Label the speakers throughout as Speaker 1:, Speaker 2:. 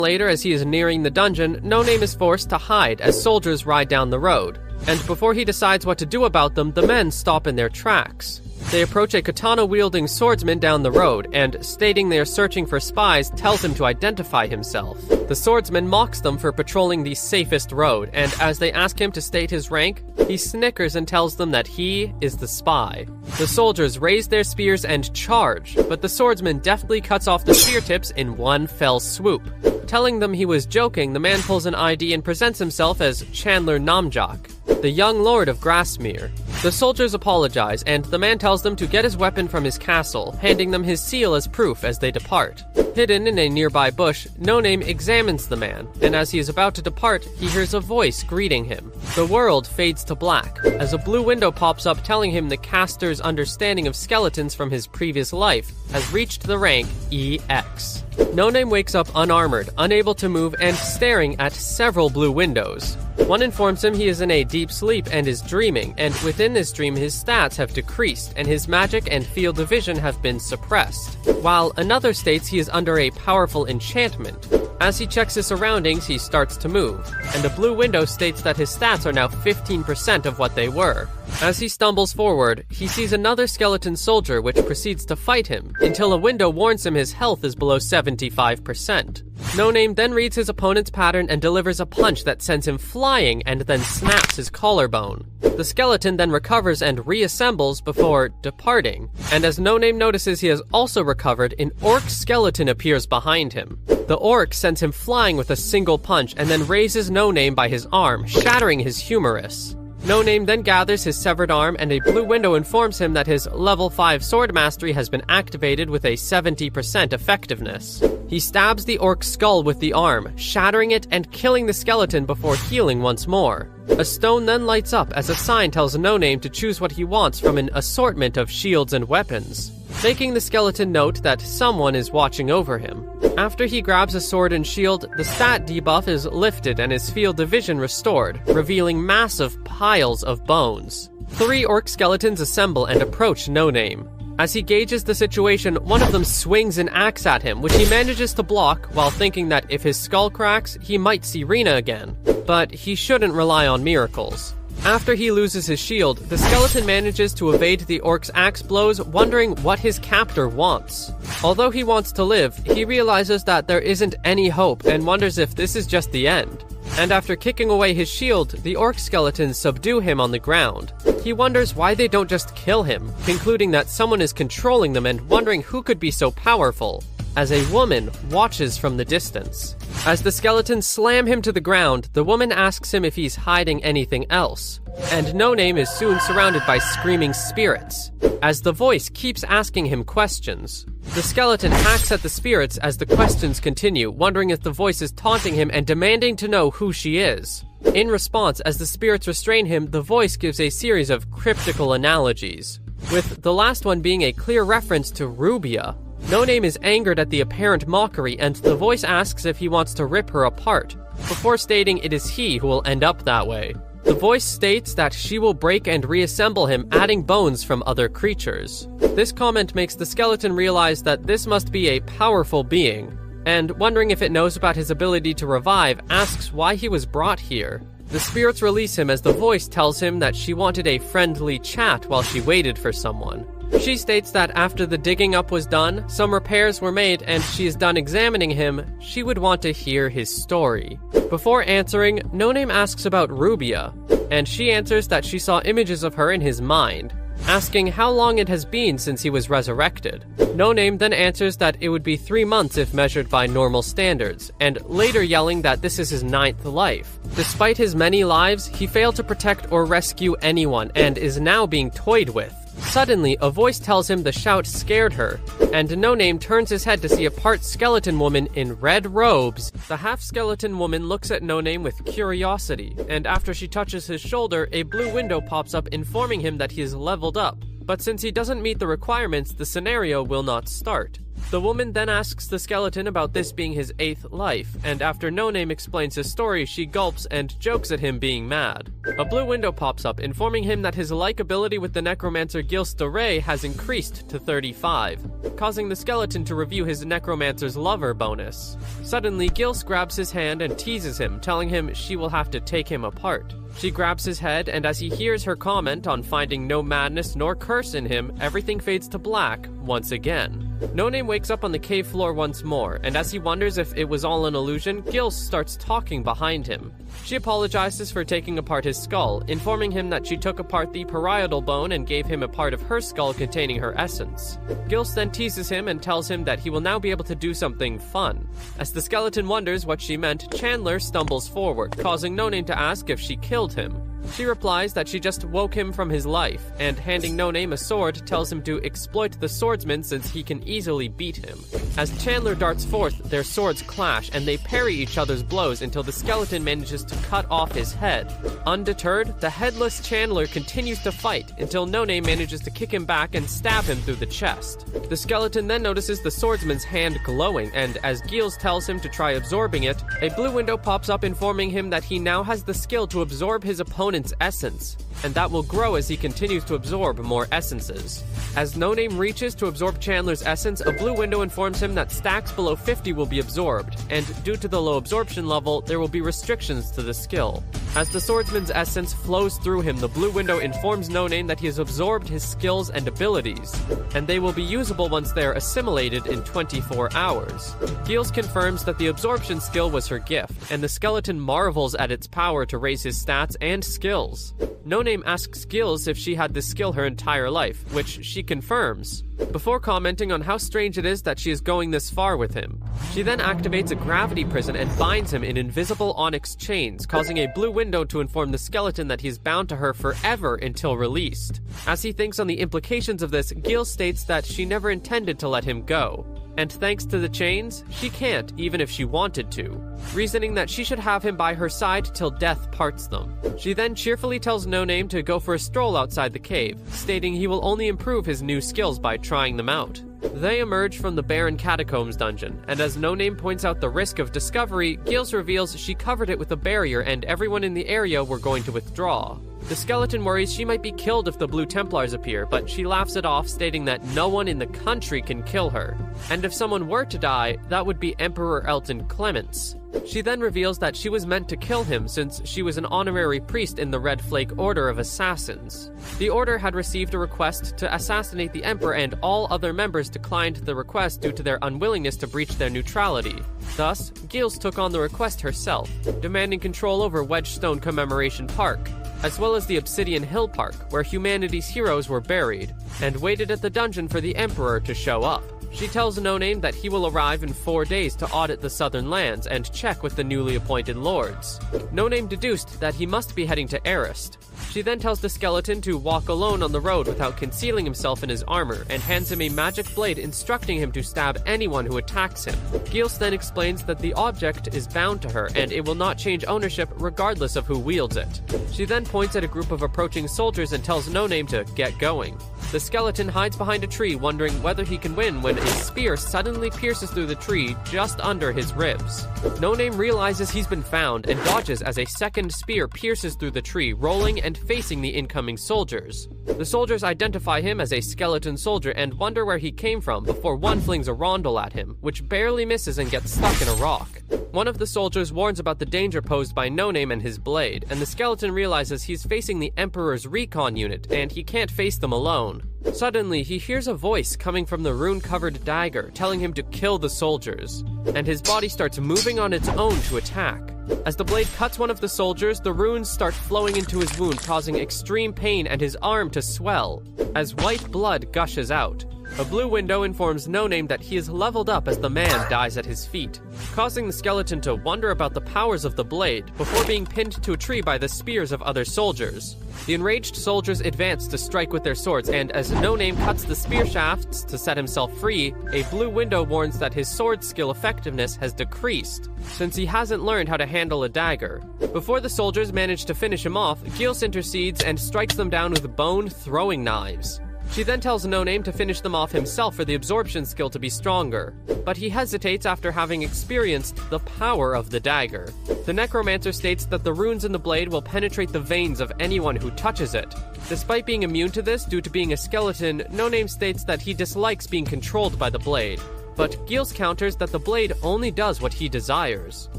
Speaker 1: Later, as he is nearing the dungeon, No Name is forced to hide as soldiers ride down the road. And before he decides what to do about them, the men stop in their tracks. They approach a katana-wielding swordsman down the road, and stating they are searching for spies, tells him to identify himself. The swordsman mocks them for patrolling the safest road, and as they ask him to state his rank, he snickers and tells them that he is the spy. The soldiers raise their spears and charge, but the swordsman deftly cuts off the spear tips in one fell swoop. Telling them he was joking, the man pulls an ID and presents himself as Chandler Namjak, the young lord of Grassmere. The soldiers apologize, and the man tells them to get his weapon from his castle, handing them his seal as proof as they depart. Hidden in a nearby bush, No Name examines the man, and as he is about to depart, he hears a voice greeting him. The world fades to black, as a blue window pops up telling him the caster's understanding of skeletons from his previous life has reached the rank EX. No Name wakes up unarmored, unable to move, and staring at several blue windows. One informs him he is in a deep sleep and is dreaming, and within this dream his stats have decreased and his magic and field of vision have been suppressed, while another states he is under a powerful enchantment. As he checks his surroundings, he starts to move, and a blue window states that his stats are now 15% of what they were. As he stumbles forward, he sees another skeleton soldier which proceeds to fight him, until a window warns him his health is below 75%. No Name then reads his opponent's pattern and delivers a punch that sends him flying and then snaps his collarbone. The skeleton then recovers and reassembles before departing, and as No Name notices he has also recovered, an orc skeleton appears behind him. The orc sends him flying with a single punch and then raises No Name by his arm, shattering his humerus. No Name then gathers his severed arm, and a blue window informs him that his level 5 sword mastery has been activated with a 70% effectiveness. He stabs the orc's skull with the arm, shattering it and killing the skeleton before healing once more. A stone then lights up as a sign tells No Name to choose what he wants from an assortment of shields and weapons, making the skeleton note that someone is watching over him. After he grabs a sword and shield, the stat debuff is lifted and his field of vision restored, revealing massive piles of bones. 3 orc skeletons assemble and approach No Name. As he gauges the situation, one of them swings an axe at him, which he manages to block while thinking that if his skull cracks, he might see Rena again. But he shouldn't rely on miracles. After he loses his shield, the skeleton manages to evade the orc's axe blows, wondering what his captor wants. Although he wants to live, he realizes that there isn't any hope and wonders if this is just the end. And after kicking away his shield, the orc skeletons subdue him on the ground. He wonders why they don't just kill him, concluding that someone is controlling them and wondering who could be so powerful, as a woman watches from the distance. As the skeletons slam him to the ground, the woman asks him if he's hiding anything else, and No Name is soon surrounded by screaming spirits, as the voice keeps asking him questions. The skeleton hacks at the spirits as the questions continue, wondering if the voice is taunting him and demanding to know who she is. In response, as the spirits restrain him, the voice gives a series of cryptical analogies, with the last one being a clear reference to Rubia. No Name is angered at the apparent mockery, and the voice asks if he wants to rip her apart, before stating it is he who will end up that way. The voice states that she will break and reassemble him, adding bones from other creatures. This comment makes the skeleton realize that this must be a powerful being, and wondering if it knows about his ability to revive, asks why he was brought here. The spirits release him as the voice tells him that she wanted a friendly chat while she waited for someone. She states that after the digging up was done, some repairs were made, and she is done examining him, she would want to hear his story. Before answering, No Name asks about Rubia, and she answers that she saw images of her in his mind, asking how long it has been since he was resurrected. No Name then answers that it would be 3 months if measured by normal standards, and later yelling that this is his 9th life. Despite his many lives, he failed to protect or rescue anyone, and is now being toyed with. Suddenly, a voice tells him the shout scared her, and No Name turns his head to see a part skeleton woman in red robes. The half-skeleton woman looks at No Name with curiosity, and after she touches his shoulder, a blue window pops up informing him that he is leveled up. But since he doesn't meet the requirements, the scenario will not start. The woman then asks the skeleton about this being his 8th life, and after No Name explains his story, she gulps and jokes at him being mad. A blue window pops up, informing him that his likability with the necromancer Gils de Rey has increased to 35, causing the skeleton to review his necromancer's lover bonus. Suddenly, Gils grabs his hand and teases him, telling him she will have to take him apart. She grabs his head, and as he hears her comment on finding no madness nor curse in him, everything fades to black once again. No Name wakes up on the cave floor once more, and as he wonders if it was all an illusion, Gils starts talking behind him. She apologizes for taking apart his skull, informing him that she took apart the parietal bone and gave him a part of her skull containing her essence. Gils then teases him and tells him that he will now be able to do something fun. As the skeleton wonders what she meant, Chandler stumbles forward, causing No Name to ask if she killed him. She replies that she just woke him from his life, and handing No Name a sword tells him to exploit the swordsman since he can easily beat him. As Chandler darts forth, their swords clash and they parry each other's blows until the skeleton manages to cut off his head. Undeterred, the headless Chandler continues to fight until No Name manages to kick him back and stab him through the chest. The skeleton then notices the swordsman's hand glowing, and as Gils tells him to try absorbing it, a blue window pops up informing him that he now has the skill to absorb his opponent's essence, and that will grow as he continues to absorb more essences. As No Name reaches to absorb Chandler's essence, a blue window informs him that stacks below 50 will be absorbed, and due to the low absorption level, there will be restrictions to the skill. As the swordsman's essence flows through him, the blue window informs No Name that he has absorbed his skills and abilities, and they will be usable once they are assimilated in 24 hours. Gils confirms that the absorption skill was her gift, and the skeleton marvels at its power to raise his stats and skills. No Name asks Gils if she had this skill her entire life, which she confirms, before commenting on how strange it is that she is going this far with him. She then activates a gravity prison and binds him in invisible onyx chains, causing a blue window to inform the skeleton that he is bound to her forever until released. As he thinks on the implications of this, Gil states that she never intended to let him go, and thanks to the chains, she can't even if she wanted to, reasoning that she should have him by her side till death parts them. She then cheerfully tells No Name to go for a stroll outside the cave, stating he will only improve his new skills by trying them out. They emerge from the barren catacombs dungeon, and as No Name points out the risk of discovery, Gils reveals she covered it with a barrier and everyone in the area were going to withdraw. The skeleton worries she might be killed if the Blue Templars appear, but she laughs it off, stating that no one in the country can kill her, and if someone were to die, that would be Emperor Elton Clements. She then reveals that she was meant to kill him since she was an honorary priest in the Red Flake Order of Assassins. The order had received a request to assassinate the Emperor, and all other members declined the request due to their unwillingness to breach their neutrality. Thus, Gils took on the request herself, demanding control over Wedgestone Commemoration Park, as well as the Obsidian Hill Park, where humanity's heroes were buried, and waited at the dungeon for the Emperor to show up. She tells No Name that he will arrive in 4 days to audit the southern lands and check with the newly appointed lords. No Name deduced that he must be heading to Arist. She then tells the skeleton to walk alone on the road without concealing himself in his armor, and hands him a magic blade instructing him to stab anyone who attacks him. Gils then explains that the object is bound to her, and it will not change ownership regardless of who wields it. She then points at a group of approaching soldiers and tells No Name to get going. The skeleton hides behind a tree, wondering whether he can win when a spear suddenly pierces through the tree just under his ribs. No Name realizes he's been found and dodges as a second spear pierces through the tree, rolling and facing the incoming soldiers. The soldiers identify him as a skeleton soldier and wonder where he came from before one flings a rondel at him, which barely misses and gets stuck in a rock. One of the soldiers warns about the danger posed by No Name and his blade, and the skeleton realizes he's facing the Emperor's recon unit and he can't face them alone. Suddenly, he hears a voice coming from the rune-covered dagger telling him to kill the soldiers, and his body starts moving on its own to attack. As the blade cuts one of the soldiers, the runes start flowing into his wound, causing extreme pain and his arm to swell, as white blood gushes out. A blue window informs No Name that he is leveled up as the man dies at his feet, causing the skeleton to wonder about the powers of the blade before being pinned to a tree by the spears of other soldiers. The enraged soldiers advance to strike with their swords, and as No Name cuts the spear shafts to set himself free, a blue window warns that his sword skill effectiveness has decreased, since he hasn't learned how to handle a dagger. Before the soldiers manage to finish him off, Gils intercedes and strikes them down with bone throwing knives. She then tells No Name to finish them off himself for the absorption skill to be stronger, but he hesitates after having experienced the power of the dagger. The necromancer states that the runes in the blade will penetrate the veins of anyone who touches it. Despite being immune to this due to being a skeleton, No Name states that he dislikes being controlled by the blade. But Gilles counters that the blade only does what he desires.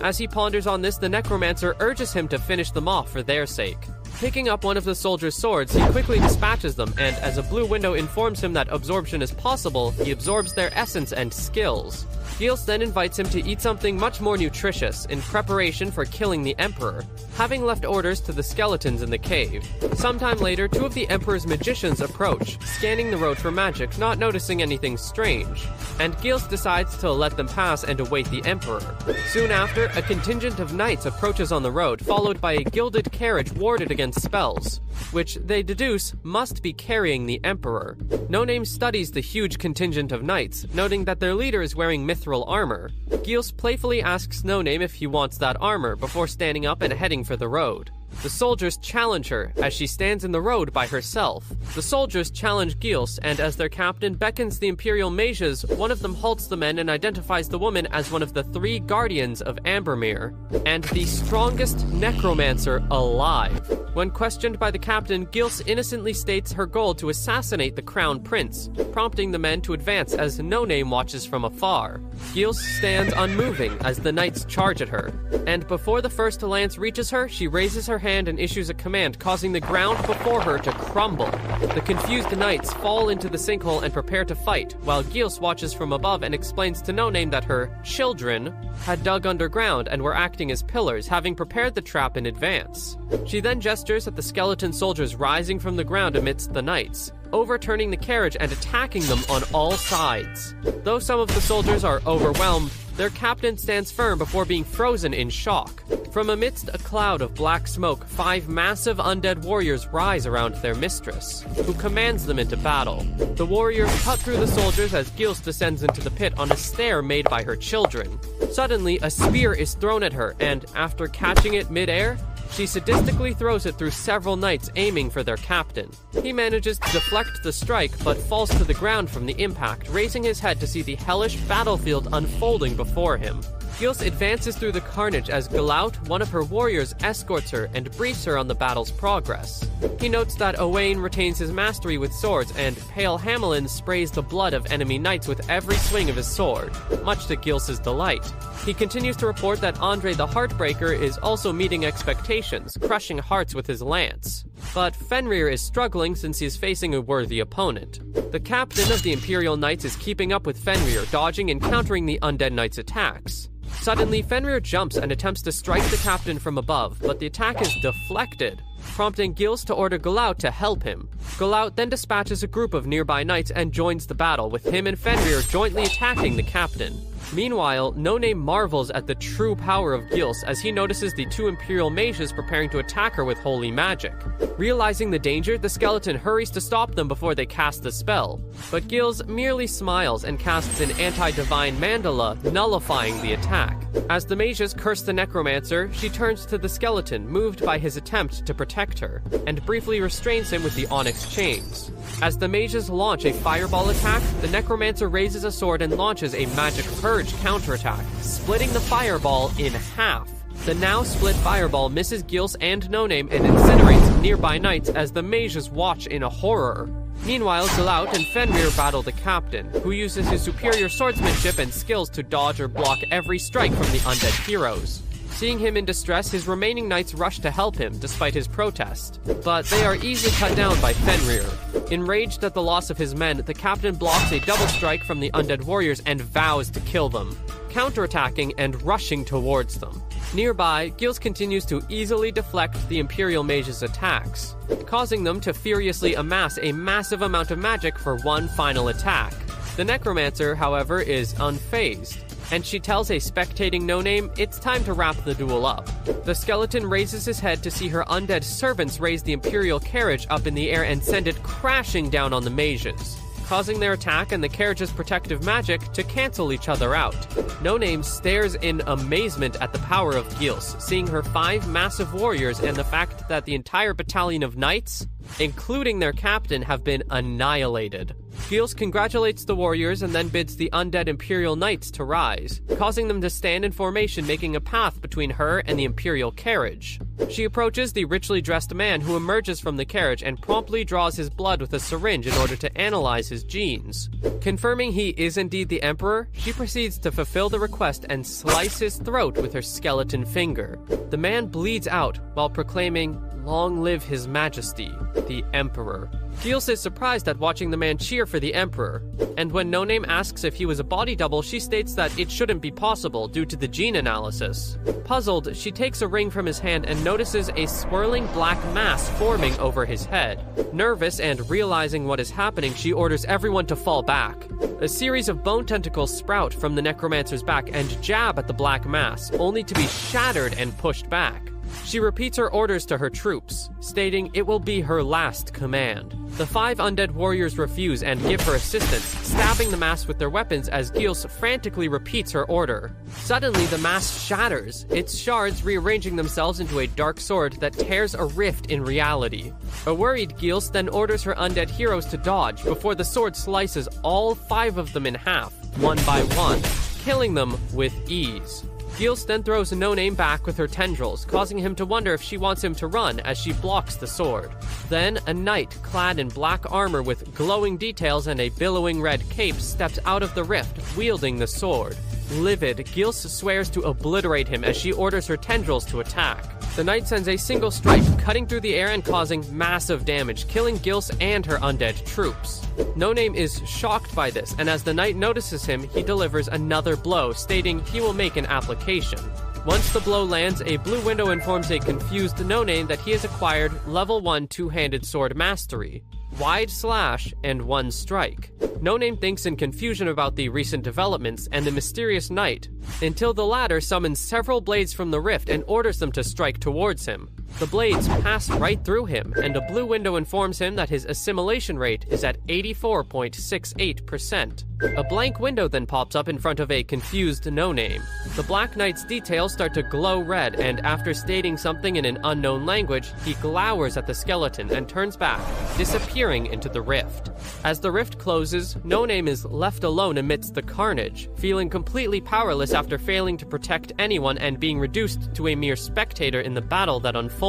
Speaker 1: As he ponders on this, the necromancer urges him to finish them off for their sake. Picking up one of the soldier's swords, he quickly dispatches them, and as a blue window informs him that absorption is possible, he absorbs their essence and skills. Gilles then invites him to eat something much more nutritious in preparation for killing the Emperor, having left orders to the skeletons in the cave. Sometime later, two of the Emperor's magicians approach, scanning the road for magic, not noticing anything strange, and Gilles decides to let them pass and await the Emperor. Soon after, a contingent of knights approaches on the road, followed by a gilded carriage warded against spells, which they deduce must be carrying the Emperor. No Name studies the huge contingent of knights, noting that their leader is wearing mithril armor. Gilles playfully asks No Name if he wants that armor before standing up and heading for the road. The soldiers challenge her as she stands in the road by herself. The soldiers challenge Gilles, and as their captain beckons the Imperial mages, one of them halts the men and identifies the woman as one of the 3 guardians of Ambermere, and the strongest necromancer alive. When questioned by the captain, Gilles innocently states her goal to assassinate the crown prince, prompting the men to advance as No Name watches from afar. Gilles stands unmoving as the knights charge at her, and before the first lance reaches her, she raises her hand and issues a command, causing the ground before her to crumble. The confused knights fall into the sinkhole and prepare to fight, while Gilles watches from above and explains to No Name that her children had dug underground and were acting as pillars, having prepared the trap in advance. She then gestures at the skeleton soldiers rising from the ground amidst the knights, overturning the carriage and attacking them on all sides. Though some of the soldiers are overwhelmed, their captain stands firm before being frozen in shock. From amidst a cloud of black smoke, 5 massive undead warriors rise around their mistress, who commands them into battle. The warriors cut through the soldiers as Gilles descends into the pit on a stair made by her children. Suddenly, a spear is thrown at her, and after catching it mid-air, she sadistically throws it through several knights aiming for their captain. He manages to deflect the strike, but falls to the ground from the impact, raising his head to see the hellish battlefield unfolding before him. Gilles advances through the carnage as Galaut, one of her warriors, escorts her and briefs her on the battle's progress. He notes that Owain retains his mastery with swords, and Pale Hamelin sprays the blood of enemy knights with every swing of his sword, much to Gilles' delight. He continues to report that Andre the Heartbreaker is also meeting expectations, crushing hearts with his lance. But Fenrir is struggling since he is facing a worthy opponent. The captain of the Imperial Knights is keeping up with Fenrir, dodging and countering the undead knights' attacks. Suddenly, Fenrir jumps and attempts to strike the captain from above, but the attack is deflected, prompting Gilles to order Galaut to help him. Galaut then dispatches a group of nearby knights and joins the battle, with him and Fenrir jointly attacking the captain. Meanwhile, No Name marvels at the true power of Gilles as he notices the 2 Imperial mages preparing to attack her with holy magic. Realizing the danger, the skeleton hurries to stop them before they cast the spell, but Gilles merely smiles and casts an anti-divine mandala, nullifying the attack. As the mages curse the necromancer, she turns to the skeleton, moved by his attempt to protect her, and briefly restrains him with the onyx chains. As the mages launch a fireball attack, the necromancer raises a sword and launches a magic purge counterattack, splitting the fireball in half. The now split fireball misses Gilles and No Name and incinerates nearby knights as the mages watch in horror. Meanwhile, Galaut and Fenrir battle the captain, who uses his superior swordsmanship and skills to dodge or block every strike from the undead heroes. Seeing him in distress, his remaining knights rush to help him, despite his protest. But they are easily cut down by Fenrir. Enraged at the loss of his men, the captain blocks a double strike from the undead warriors and vows to kill them, counterattacking and rushing towards them. Nearby, Gilles continues to easily deflect the Imperial mages' attacks, causing them to furiously amass a massive amount of magic for one final attack. The necromancer, however, is unfazed, and she tells a spectating No Name it's time to wrap the duel up. The skeleton raises his head to see her undead servants raise the Imperial carriage up in the air and send it crashing down on the mages, causing their attack and the carriage's protective magic to cancel each other out. No Name stares in amazement at the power of Gils, seeing her 5 massive warriors and the fact that the entire battalion of knights, including their captain, have been annihilated. Gils congratulates the warriors and then bids the undead Imperial Knights to rise, causing them to stand in formation, making a path between her and the Imperial carriage. She approaches the richly dressed man who emerges from the carriage and promptly draws his blood with a syringe in order to analyze his genes. Confirming he is indeed the Emperor, she proceeds to fulfill the request and slice his throat with her skeleton finger. The man bleeds out while proclaiming, "Long live His Majesty, the Emperor." Gils is surprised at watching the man cheer for the Emperor, and when No Name asks if he was a body double, she states that it shouldn't be possible due to the gene analysis. Puzzled, she takes a ring from his hand and notices a swirling black mass forming over his head. Nervous and realizing what is happening, she orders everyone to fall back. A series of bone tentacles sprout from the necromancer's back and jab at the black mass, only to be shattered and pushed back. She repeats her orders to her troops, stating it will be her last command. The 5 undead warriors refuse and give her assistance, stabbing the mass with their weapons as Gils frantically repeats her order. Suddenly, the mass shatters, its shards rearranging themselves into a dark sword that tears a rift in reality. A worried Gils then orders her undead heroes to dodge before the sword slices all 5 of them in half, one by one, killing them with ease. Gils then throws No Name back with her tendrils, causing him to wonder if she wants him to run as she blocks the sword. Then, a knight clad in black armor with glowing details and a billowing red cape steps out of the rift, wielding the sword. Livid, Gils swears to obliterate him as she orders her tendrils to attack. The knight sends a single strike, cutting through the air and causing massive damage, killing Gils and her undead troops. No Name is shocked by this, and as the knight notices him, he delivers another blow, stating he will make an application. Once the blow lands, a blue window informs a confused No Name that he has acquired level 1 two-handed sword mastery, wide slash, and 1 strike. No Name thinks in confusion about the recent developments and the mysterious knight, until the latter summons several blades from the rift and orders them to strike towards him. The blades pass right through him, and a blue window informs him that his assimilation rate is at 84.68%. A blank window then pops up in front of a confused No Name. The Black Knight's details start to glow red, and after stating something in an unknown language, he glowers at the skeleton and turns back, disappearing into the rift. As the rift closes, No Name is left alone amidst the carnage, feeling completely powerless after failing to protect anyone and being reduced to a mere spectator in the battle that unfolded.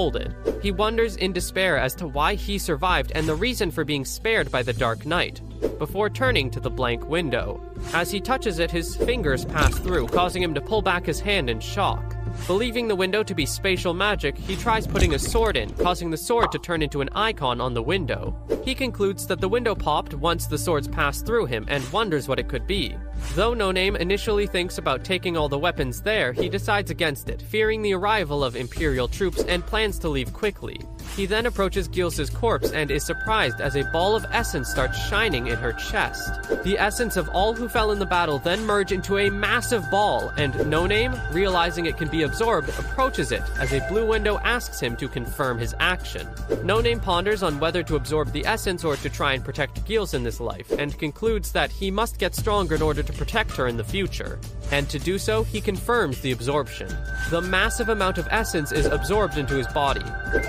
Speaker 1: He wonders in despair as to why he survived and the reason for being spared by the Dark Knight, before turning to the blank window. As he touches it, his fingers pass through, causing him to pull back his hand in shock. Believing the window to be spatial magic, he tries putting a sword in, causing the sword to turn into an icon on the window. He concludes that the window popped once the swords passed through him and wonders what it could be. Though No Name initially thinks about taking all the weapons there, he decides against it, fearing the arrival of Imperial troops and plans to leave quickly. He then approaches Gils's corpse and is surprised as a ball of essence starts shining in her chest. The essence of all who fell in the battle then merge into a massive ball, and No Name, realizing it can be absorbed, approaches it as a blue window asks him to confirm his action. No Name ponders on whether to absorb the essence or to try and protect Gils in this life, and concludes that he must get stronger in order to protect her in the future. And to do so, he confirms the absorption. The massive amount of essence is absorbed into his body,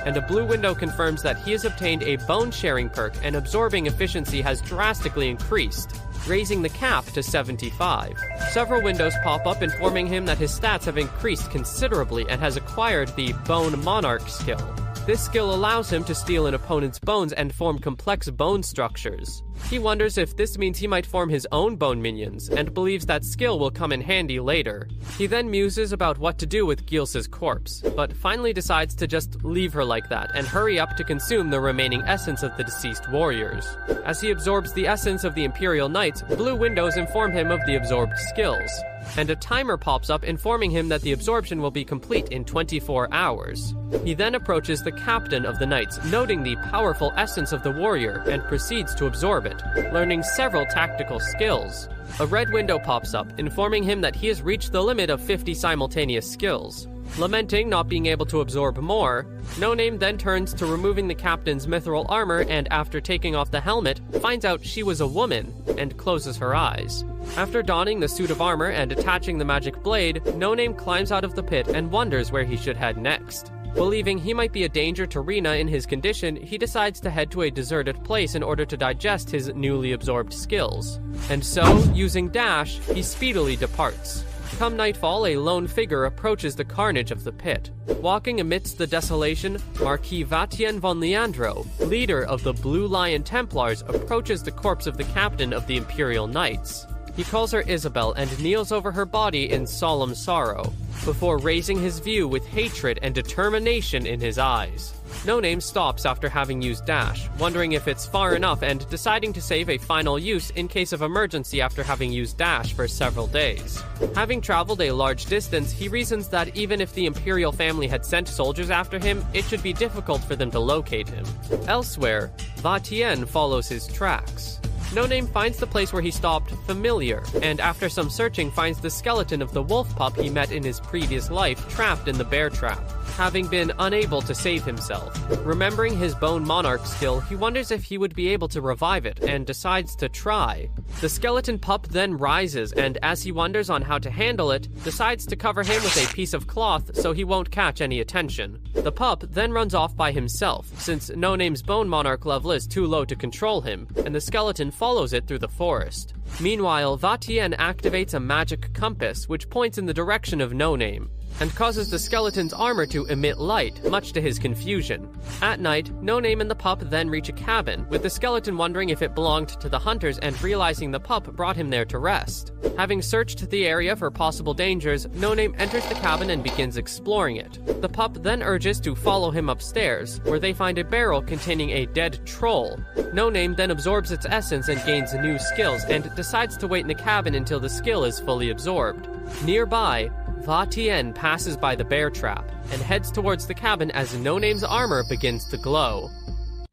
Speaker 1: and a blue window confirms that he has obtained a bone-sharing perk and absorbing efficiency has drastically increased, raising the cap to 75. Several windows pop up informing him that his stats have increased considerably and has acquired the Bone Monarch skill. This skill allows him to steal an opponent's bones and form complex bone structures. He wonders if this means he might form his own bone minions, and believes that skill will come in handy later. He then muses about what to do with Gils's corpse, but finally decides to just leave her like that and hurry up to consume the remaining essence of the deceased warriors. As he absorbs the essence of the Imperial Knights, blue windows inform him of the absorbed skills, and a timer pops up informing him that the absorption will be complete in 24 hours. He then approaches the captain of the Knights, noting the powerful essence of the warrior, and proceeds to absorb it, learning several tactical skills. A red window pops up, informing him that he has reached the limit of 50 simultaneous skills. Lamenting not being able to absorb more, No Name then turns to removing the captain's mithril armor and after taking off the helmet, finds out she was a woman and closes her eyes. After donning the suit of armor and attaching the magic blade, No Name climbs out of the pit and wonders where he should head next. Believing he might be a danger to Rena in his condition, he decides to head to a deserted place in order to digest his newly absorbed skills. And so, using dash, he speedily departs. Come nightfall, a lone figure approaches the carnage of the pit. Walking amidst the desolation, Marquis Vatien von Leandro, leader of the Blue Lion Templars, approaches the corpse of the captain of the Imperial Knights. He calls her Isabel and kneels over her body in solemn sorrow, before raising his view with hatred and determination in his eyes. No Name stops after having used dash, wondering if it's far enough and deciding to save a final use in case of emergency after having used dash for several days. Having traveled a large distance, he reasons that even if the Imperial family had sent soldiers after him, it should be difficult for them to locate him. Elsewhere, Vatien follows his tracks. No Name finds the place where he stopped familiar, and after some searching finds the skeleton of the wolf pup he met in his previous life trapped in the bear trap, having been unable to save himself. Remembering his bone monarch skill, he wonders if he would be able to revive it, and decides to try. The skeleton pup then rises, and as he wonders on how to handle it, decides to cover him with a piece of cloth so he won't catch any attention. The pup then runs off by himself, since No Name's bone monarch level is too low to control him, and the skeleton follows it through the forest. Meanwhile, Vatien activates a magic compass which points in the direction of No Name, and causes the skeleton's armor to emit light, much to his confusion. At night, No Name and the pup then reach a cabin, with the skeleton wondering if it belonged to the hunters and realizing the pup brought him there to rest. Having searched the area for possible dangers, No Name enters the cabin and begins exploring it. The pup then urges to follow him upstairs, where they find a barrel containing a dead troll. No Name then absorbs its essence and gains new skills, and decides to wait in the cabin until the skill is fully absorbed. Nearby, Vatien passes by the bear trap and heads towards the cabin as No Name's armor begins to glow.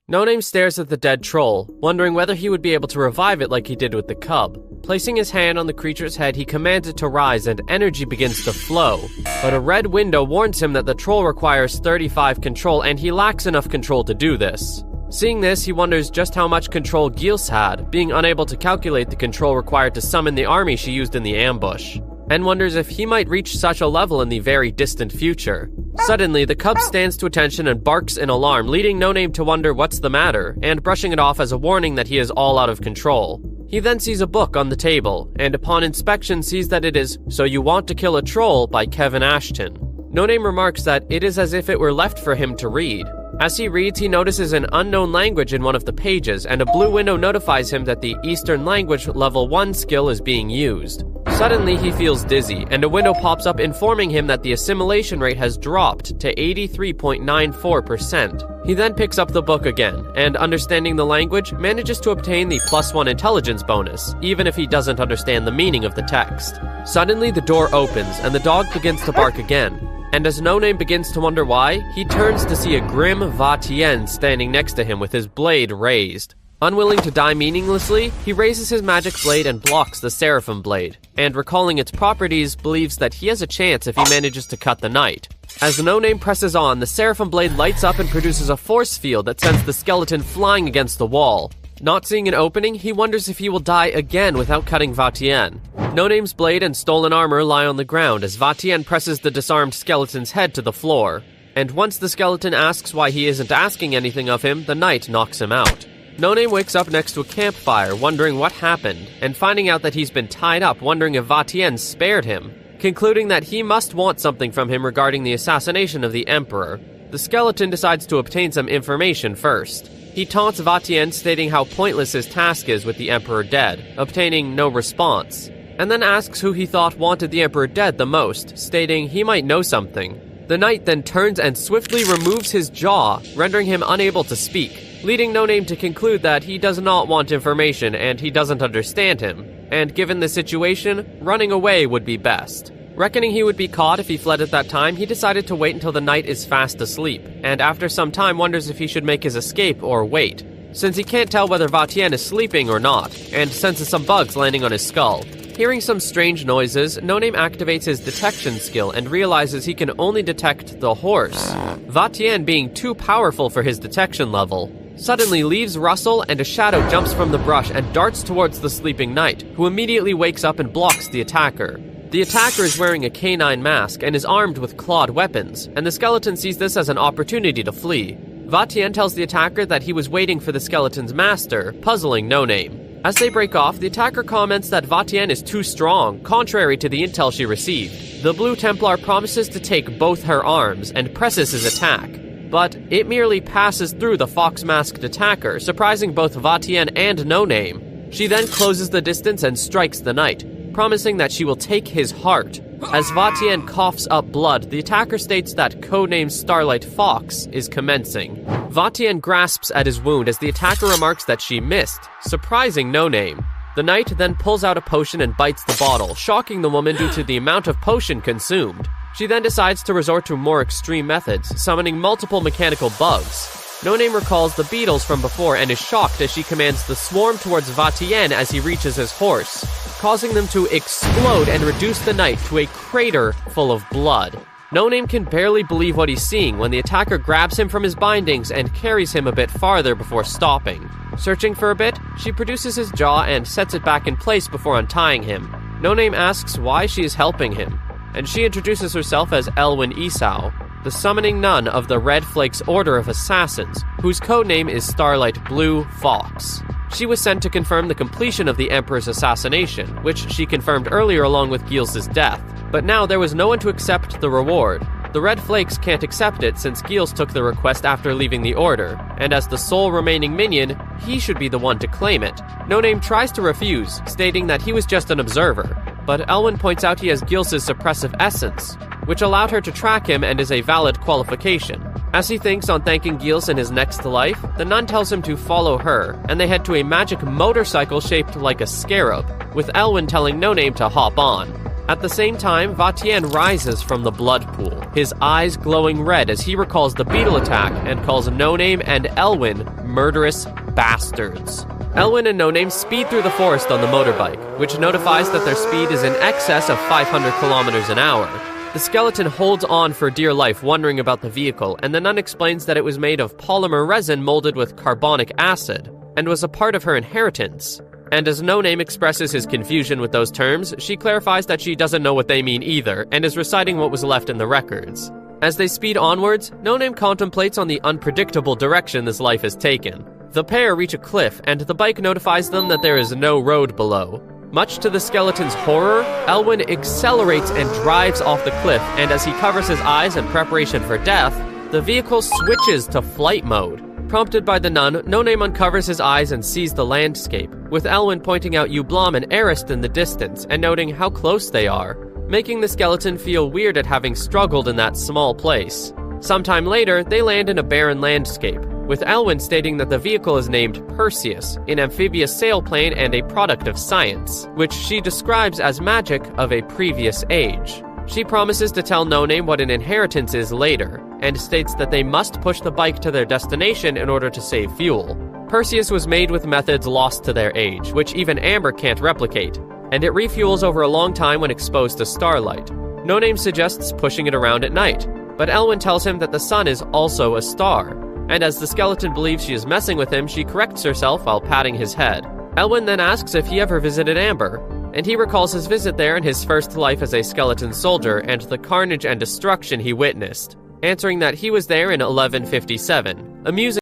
Speaker 1: No Name stares at the dead troll, wondering whether he would be able to revive it like he did with the cub. Placing his hand on the creature's head, he commands it to rise and energy begins to flow. But a red window warns him that the troll requires 35 control and he lacks enough control to do this. Seeing this, he wonders just how much control Gilles had, being unable to calculate the control required to summon the army she used in the ambush, and wonders if he might reach such a level in the very distant future. Suddenly, the cub stands to attention and barks in alarm, leading No Name to wonder what's the matter, and brushing it off as a warning that he is all out of control. He then sees a book on the table, and upon inspection sees that it is So You Want to Kill a Troll by Kevin Ashton. No Name remarks that it is as if it were left for him to read. As he reads, he notices an unknown language in one of the pages, and a blue window notifies him that the Eastern Language Level 1 skill is being used. Suddenly, he feels dizzy, and a window pops up informing him that the assimilation rate has dropped to 83.94%. He then picks up the book again, and understanding the language, manages to obtain the +1 intelligence bonus, even if he doesn't understand the meaning of the text. Suddenly, the door opens, and the dog begins to bark again. And as No Name begins to wonder why, he turns to see a grim Vatien standing next to him with his blade raised. Unwilling to die meaninglessly, he raises his magic blade and blocks the Seraphim blade, and recalling its properties, believes that he has a chance if he manages to cut the knight. As No Name presses on, the Seraphim blade lights up and produces a force field that sends the skeleton flying against the wall. Not seeing an opening, he wonders if he will die again without cutting Vatien. No Name's blade and stolen armor lie on the ground as Vatien presses the disarmed skeleton's head to the floor. And once the skeleton asks why he isn't asking anything of him, the knight knocks him out. No Name wakes up next to a campfire, wondering what happened, and finding out that he's been tied up, wondering if Vatien spared him. Concluding that he must want something from him regarding the assassination of the Emperor, the skeleton decides to obtain some information first. He taunts Vatien, stating how pointless his task is with the Emperor dead, obtaining no response, and then asks who he thought wanted the Emperor dead the most, stating he might know something. The knight then turns and swiftly removes his jaw, rendering him unable to speak, leading No Name to conclude that he does not want information and he doesn't understand him, and given the situation, running away would be best. Reckoning he would be caught if he fled at that time, he decided to wait until the knight is fast asleep, and after some time wonders if he should make his escape or wait. since he can't tell whether Vatien is sleeping or not, and senses some bugs landing on his skull. Hearing some strange noises, No Name activates his detection skill and realizes he can only detect the horse, Vatien being too powerful for his detection level. Suddenly leaves rustle and a shadow jumps from the brush and darts towards the sleeping knight, who immediately wakes up and blocks the attacker. The attacker is wearing a canine mask and is armed with clawed weapons, and the skeleton sees this as an opportunity to flee. Vatien tells the attacker that he was waiting for the skeleton's master, puzzling No Name. As they break off, the attacker comments that Vatien is too strong, contrary to the intel she received. The Blue Templar promises to take both her arms and presses his attack, but it merely passes through the fox-masked attacker, surprising both Vatien and No Name. She then closes the distance and strikes the knight, promising that she will take his heart. As Vatien coughs up blood, the attacker states that codename Starlight Fox is commencing. Vatien grasps at his wound as the attacker remarks that she missed, surprising No Name. The knight then pulls out a potion and bites the bottle, shocking the woman due to the amount of potion consumed. She then decides to resort to more extreme methods, summoning multiple mechanical bugs. No Name recalls the beetles from before and is shocked as she commands the swarm towards Vatien as he reaches his horse, causing them to explode and reduce the knight to a crater full of blood. No Name can barely believe what he's seeing when the attacker grabs him from his bindings and carries him a bit farther before stopping. Searching for a bit, she produces his jaw and sets it back in place before untying him. No Name asks why she is helping him, and she introduces herself as Elwyn Esau, the summoning nun of the Red Flakes Order of Assassins, whose codename is Starlight Blue Fox. She was sent to confirm the completion of the Emperor's assassination, which she confirmed earlier along with Gilles' death, but now there was no one to accept the reward. The Red Flakes can't accept it since Gilles took the request after leaving the Order, and as the sole remaining minion, he should be the one to claim it. No Name tries to refuse, stating that he was just an observer, but Elwyn points out he has Gilles' suppressive essence, which allowed her to track him and is a valid qualification. As he thinks on thanking Gilles in his next life, the nun tells him to follow her, and they head to a magic motorcycle shaped like a scarab, with Elwyn telling No Name to hop on. At the same time, Vatien rises from the blood pool, his eyes glowing red as he recalls the beetle attack and calls No Name and Elwyn murderous bastards. Elwyn and No Name speed through the forest on the motorbike, which notifies that their speed is in excess of 500 kilometers an hour. The skeleton holds on for dear life, wondering about the vehicle, and the nun explains that it was made of polymer resin molded with carbonic acid, and was a part of her inheritance. And as No Name expresses his confusion with those terms, she clarifies that she doesn't know what they mean either, and is reciting what was left in the records. As they speed onwards, No Name contemplates on the unpredictable direction this life has taken. The pair reach a cliff, and the bike notifies them that there is no road below. Much to the skeleton's horror, Elwyn accelerates and drives off the cliff, and as he covers his eyes in preparation for death, the vehicle switches to flight mode. Prompted by the nun, No Name uncovers his eyes and sees the landscape, with Elwyn pointing out Ublam and Arist in the distance and noting how close they are, making the skeleton feel weird at having struggled in that small place. Sometime later, they land in a barren landscape, with Elwyn stating that the vehicle is named Perseus, an amphibious sailplane and a product of science, which she describes as magic of a previous age. She promises to tell No Name what an inheritance is later, and states that they must push the bike to their destination in order to save fuel. Perseus was made with methods lost to their age, which even Amber can't replicate, and it refuels over a long time when exposed to starlight. No Name suggests pushing it around at night, but Elwyn tells him that the sun is also a star, and as the skeleton believes she is messing with him, she corrects herself while patting his head. Elwyn then asks if he ever visited Amber, and he recalls his visit there in his first life as a skeleton soldier and the carnage and destruction he witnessed, answering that he was there in 1157, amusing